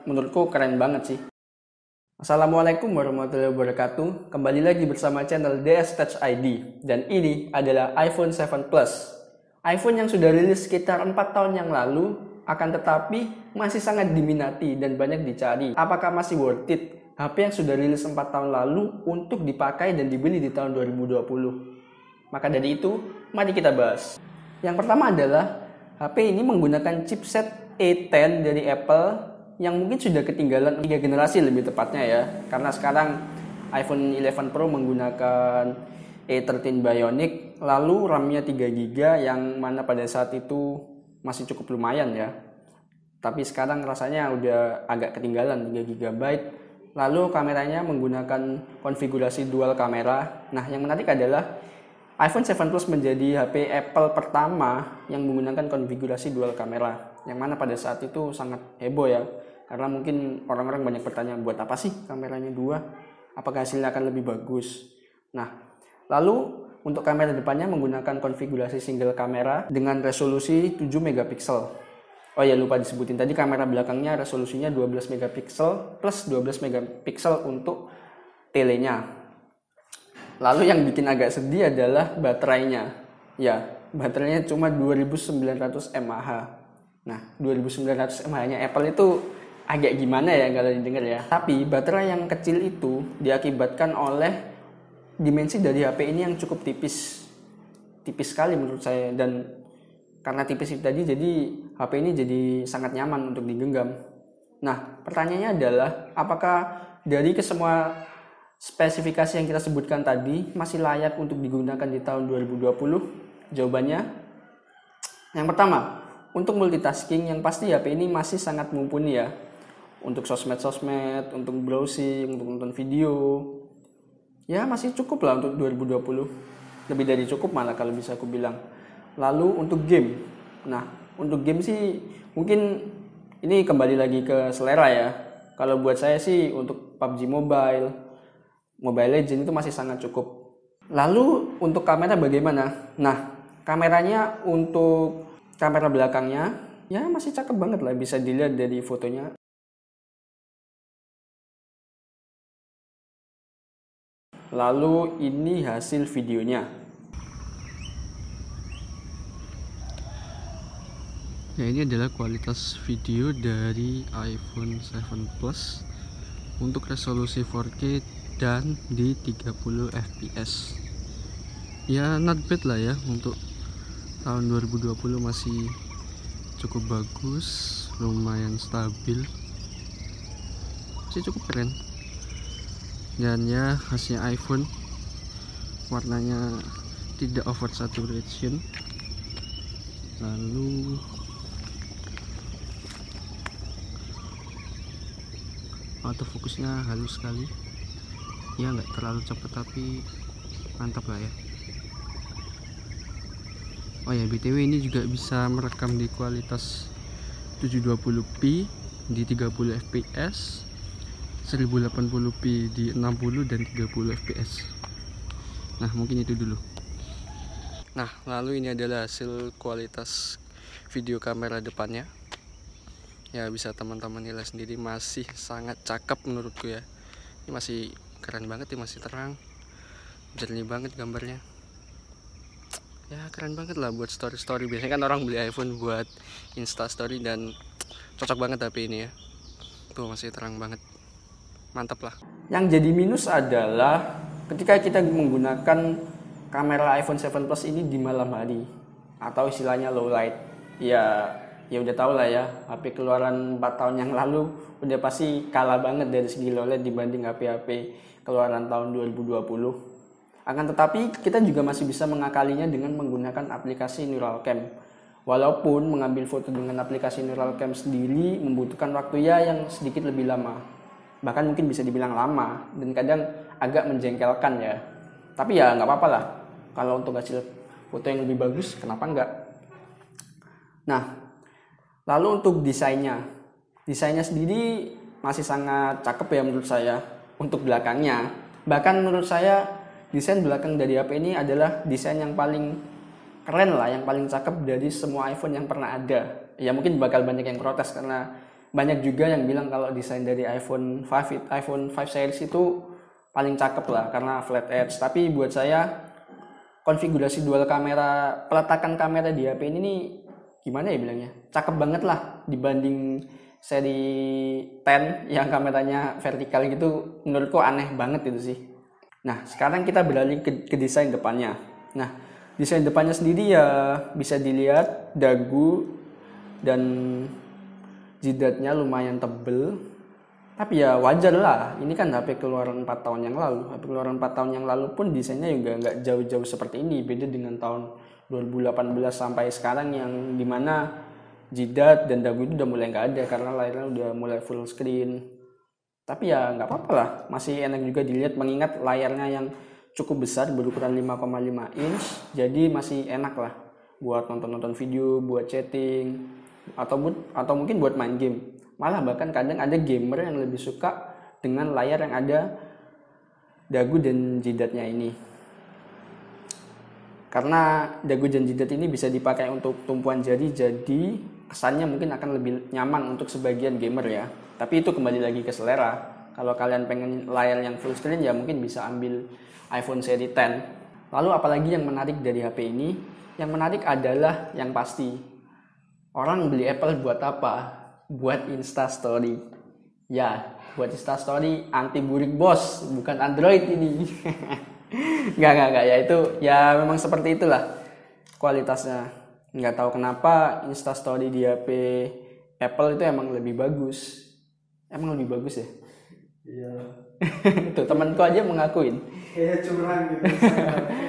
menurutku keren banget sih. Assalamualaikum warahmatullahi wabarakatuh. Kembali lagi bersama channel DS Touch ID. Dan ini adalah iPhone 7 Plus. iPhone yang sudah rilis sekitar 4 tahun yang lalu, akan tetapi masih sangat diminati dan banyak dicari. Apakah masih worth it HP yang sudah rilis 4 tahun lalu untuk dipakai dan dibeli di tahun 2020? Maka dari itu, mari kita bahas. Yang pertama adalah HP ini menggunakan chipset A10 dari Apple yang mungkin sudah ketinggalan 3 generasi lebih tepatnya ya. Karena sekarang iPhone 11 Pro menggunakan A13 Bionic, lalu RAM-nya 3GB yang mana pada saat itu masih cukup lumayan ya. Tapi sekarang rasanya udah agak ketinggalan 3GB. Lalu kameranya menggunakan konfigurasi dual kamera. Nah, yang menarik adalah iPhone 7 Plus menjadi HP Apple pertama yang menggunakan konfigurasi dual kamera, yang mana pada saat itu sangat heboh ya, karena mungkin orang-orang banyak bertanya, buat apa sih kameranya dua, apakah hasilnya akan lebih bagus. Nah, lalu untuk kamera depannya menggunakan konfigurasi single kamera dengan resolusi 7 megapiksel. Oh ya, lupa disebutin tadi, kamera belakangnya resolusinya 12 megapiksel plus 12 megapiksel untuk telenya. Lalu yang bikin agak sedih adalah baterainya. Ya, baterainya cuma 2900 mAh. Nah, 2900 mAh-nya Apple itu agak gimana ya kalau didengar ya. Tapi baterai yang kecil itu diakibatkan oleh dimensi dari HP ini yang cukup tipis. Tipis sekali menurut saya, dan karena tipis itu tadi jadi HP ini jadi sangat nyaman untuk digenggam. Nah, pertanyaannya adalah apakah dari kesemua spesifikasi yang kita sebutkan tadi masih layak untuk digunakan di tahun 2020? Jawabannya, yang pertama, untuk multitasking yang pasti HP ini masih sangat mumpuni ya. Untuk sosmed-sosmed, untuk browsing, untuk nonton video, ya masih cukup lah untuk 2020. Lebih dari cukup malah kalau bisa aku bilang. Lalu untuk game, nah untuk game sih mungkin ini kembali lagi ke selera ya. Kalau buat saya sih untuk PUBG Mobile Legends itu masih sangat cukup. Lalu untuk kamera bagaimana? Nah, kameranya untuk kamera belakangnya ya masih cakep banget lah, bisa dilihat dari fotonya. Lalu ini hasil videonya. Ya, ini adalah kualitas video dari iPhone 7 Plus untuk resolusi 4K dan di 30 fps. Ya, not bad lah ya, untuk tahun 2020 masih cukup bagus, lumayan stabil, masih cukup keren. Dan ya, khasnya iPhone, warnanya tidak over saturation. Lalu autofocusnya halus sekali ya, nggak terlalu cepat tapi mantap lah ya. Oh ya, BTW ini juga bisa merekam di kualitas 720p di 30 fps, 1080p di 60 dan 30 fps. Nah, mungkin itu dulu. Nah, lalu ini adalah hasil kualitas video kamera depannya. Ya, bisa teman-teman nilai sendiri, masih sangat cakep menurutku ya. Ini masih keren banget ya, masih terang, jernih banget gambarnya. Ya, keren banget lah buat story-story. Biasanya kan orang beli iPhone buat Insta Story, dan cocok banget HP ini ya. Tuh, masih terang banget, mantap lah. Yang jadi minus adalah ketika kita menggunakan kamera iPhone 7 Plus ini di malam hari atau istilahnya low light. Ya udah tau lah ya, HP keluaran 4 tahun yang lalu udah pasti kalah banget dari segi low light dibanding HP-HP keluaran tahun 2020. Akan tetapi kita juga masih bisa mengakalinya dengan menggunakan aplikasi Neural Cam. Walaupun mengambil foto dengan aplikasi Neural Cam sendiri membutuhkan waktu ya yang sedikit lebih lama. Bahkan mungkin bisa dibilang lama dan kadang agak menjengkelkan ya. Tapi ya nggak apa-apa lah. Kalau untuk hasil foto yang lebih bagus, kenapa enggak? Nah, lalu untuk desainnya sendiri masih sangat cakep ya menurut saya untuk belakangnya. Bahkan menurut saya desain belakang dari HP ini adalah desain yang paling keren lah, yang paling cakep dari semua iPhone yang pernah ada. Ya mungkin bakal banyak yang protes karena banyak juga yang bilang kalau desain dari iPhone 5 series itu paling cakep lah karena flat edge. Tapi buat saya konfigurasi dual kamera, peletakan kamera di HP ini nih gimana ya bilangnya, cakep banget lah dibanding seri 10 yang kameranya vertikal gitu. Menurutku aneh banget itu sih. Nah sekarang kita beralih ke desain depannya. Nah desain depannya sendiri ya bisa dilihat dagu dan jidatnya lumayan tebel, tapi ya wajar lah, ini kan HP keluaran 4 tahun yang lalu. HP keluaran 4 tahun yang lalu pun desainnya juga nggak jauh-jauh seperti ini, beda dengan tahun 2018 sampai sekarang yang dimana jidat dan dagu itu udah mulai nggak ada karena layarnya udah mulai full screen. Tapi ya nggak apa-apa lah, masih enak juga dilihat mengingat layarnya yang cukup besar berukuran 5,5 inch, jadi masih enak lah buat nonton-nonton video, buat chatting, atau mungkin buat main game. Malah bahkan kadang ada gamer yang lebih suka dengan layar yang ada dagu dan jidatnya ini. Karena dagu dan jidat ini bisa dipakai untuk tumpuan jari, jadi kesannya mungkin akan lebih nyaman untuk sebagian gamer ya. Tapi itu kembali lagi ke selera. Kalau kalian pengen layar yang full screen ya mungkin bisa ambil iPhone seri 10. Lalu apalagi yang menarik dari HP ini? Yang menarik adalah yang pasti, orang beli Apple buat apa? Buat Instastory. Ya, buat Instastory anti burik bos, bukan Android ini. Enggak ya, itu ya memang seperti itulah kualitasnya. Nggak tahu kenapa Instastory di HP Apple itu emang lebih bagus. Emang lebih bagus ya? Iya. Tuh temanku aja mengakuin. Kayak curang gitu.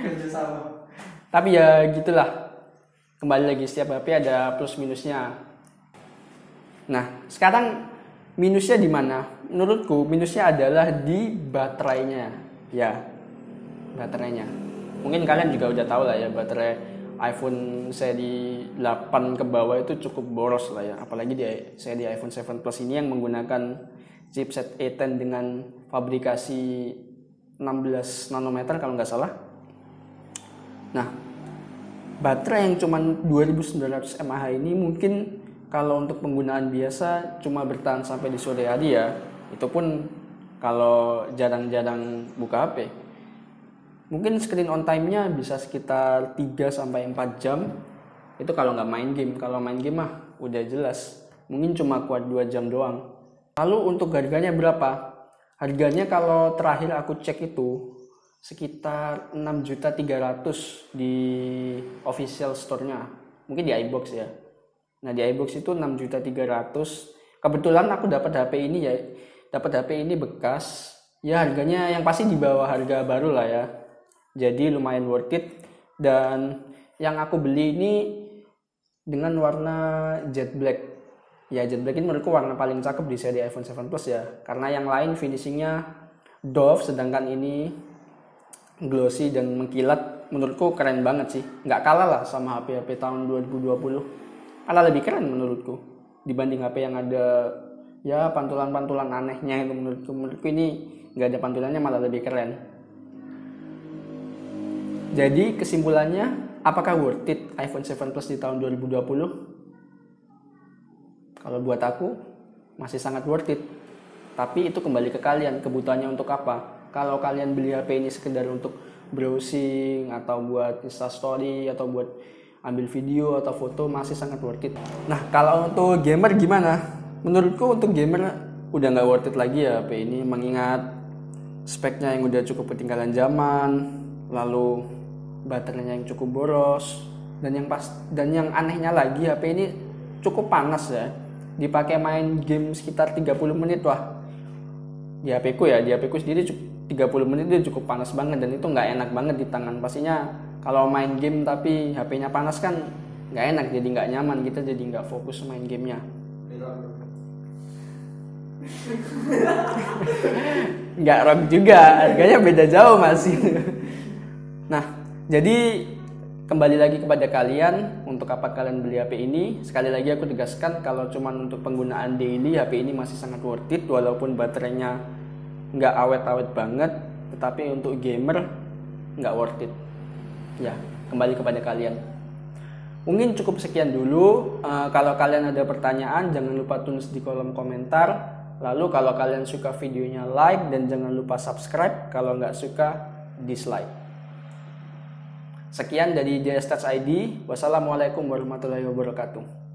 Kerja sama. Tapi ya gitulah. Kembali lagi, setiap HP ada plus minusnya. Nah, sekarang minusnya di mana? Menurutku minusnya adalah di baterainya. Ya, baterainya. Mungkin kalian juga udah tahu lah ya, baterai iPhone seri 8 ke bawah itu cukup boros lah ya. Apalagi di seri iPhone 7 Plus ini yang menggunakan chipset A10 dengan fabrikasi 16 nanometer kalau nggak salah. Nah, baterai yang cuma 2900 mAh ini mungkin kalau untuk penggunaan biasa cuma bertahan sampai di sore hari ya. Itu pun kalau jarang-jarang buka HP. Mungkin screen on time-nya bisa sekitar 3-4 jam. Itu kalau nggak main game. Kalau main game mah udah jelas, mungkin cuma kuat 2 jam doang. Lalu untuk harganya berapa? Harganya kalau terakhir aku cek itu sekitar 6.300.000 di official store-nya. Mungkin di iBox ya. Nah, di iBox itu 6.300.000. Kebetulan aku dapat HP ini ya. Dapat HP ini bekas. Ya harganya yang pasti di bawah harga baru lah ya. Jadi lumayan worth it. Dan yang aku beli ini dengan warna jet black. Ya jet black ini menurutku warna paling cakep di seri iPhone 7 Plus ya. Karena yang lain finishingnya doff, sedangkan ini glossy dan mengkilat. Menurutku keren banget sih, nggak kalah lah sama HP-HP tahun 2020. Malah lebih keren menurutku dibanding HP yang ada ya pantulan-pantulan anehnya itu. Menurutku ini nggak ada pantulannya, malah lebih keren. Jadi kesimpulannya, apakah worth it iPhone 7 Plus di tahun 2020? Kalau buat aku masih sangat worth it. Tapi itu kembali ke kalian, kebutuhannya untuk apa. Kalau kalian beli HP ini sekedar untuk browsing atau buat Instastory atau buat ambil video atau foto, masih sangat worth it. Nah, kalau untuk gamer gimana? Menurutku untuk gamer udah nggak worth it lagi ya HP ini, mengingat speknya yang udah cukup ketinggalan zaman, lalu baterainya yang cukup boros, dan yang anehnya lagi HP ini cukup panas ya. Dipakai main game sekitar 30 menit wah. Di HP ku sendiri 30 menit itu cukup panas banget, dan itu nggak enak banget di tangan. Pastinya kalau main game tapi HP-nya panas kan nggak enak, jadi nggak nyaman, kita jadi nggak fokus main gamenya. Nggak rock juga, harganya beda jauh masih. Nah, jadi kembali lagi kepada kalian, untuk apa kalian beli HP ini. Sekali lagi aku tegaskan, kalau cuma untuk penggunaan daily, HP ini masih sangat worth it, walaupun baterainya nggak awet-awet banget, tetapi untuk gamer nggak worth it. Ya, kembali kepada kalian. Mungkin cukup sekian dulu. Kalau kalian ada pertanyaan jangan lupa tulis di kolom komentar. Lalu kalau kalian suka videonya like dan jangan lupa subscribe. Kalau nggak suka dislike. Sekian dari DS Touch ID. Wassalamualaikum warahmatullahi wabarakatuh.